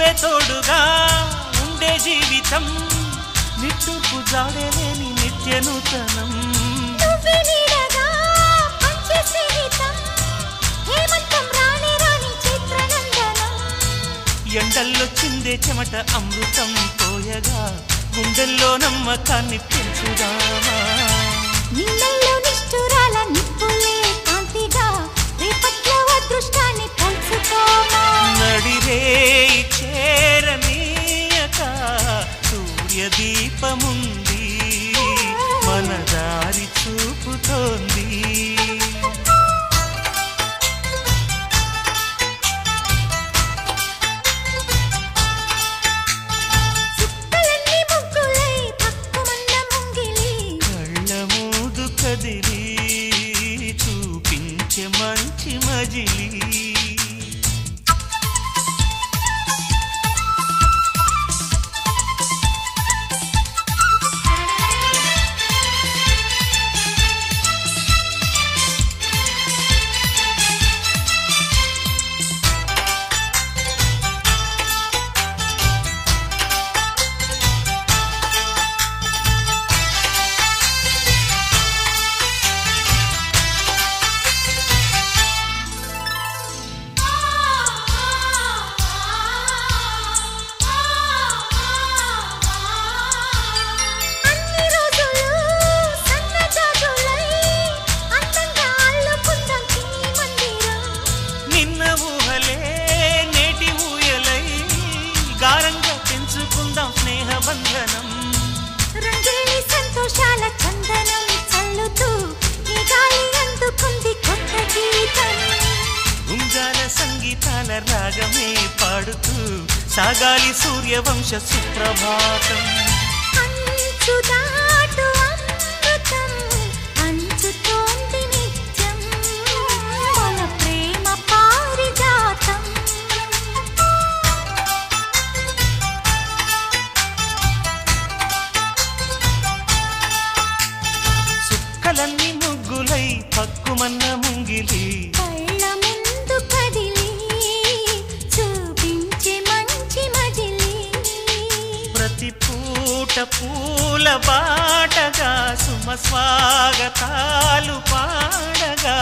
నువ్వే తోడుగా ఉండే జీవితం నిట్టూర్పు జాడలేని నిత్య నూతనం ఎండల్లో చిందే చెమట అమృతం పోయగా గుండెల్లో నమ్మకాన్ని పెంచుదామా నిన్నల్లో నిష్ఠురాల నిప్పులే కాంతిగా రేపట్లో అదృష్టాన్ని పంచుకోమా నడిరే చేరనీయక సూర్యదీపముంది మన దారి చూపుతోంది చూపించే మంచి మజిలీ స్నేహబంధనం రంగేలి సంతోషాల చందనం చల్లుతూ ఈ గాలి అందుకుంది కొత్త గీతం గుంజాల సంగీతాల రాగమే పాడుతూ సాగాలి సూర్యవంశ సుప్రభాతం అంచుదాటు అమృతం అంచుతోంది నిత్యం మన ప్రేమ పారిజాతం కలన్ని ముగ్గులై పక్కుమన్న ముంగిలి కళ్ళ ముందు కదిలి చూపించే మంచి మజిలీ ప్రతి పూట పూల బాటగా సుమ స్వాగతాలు పాడగా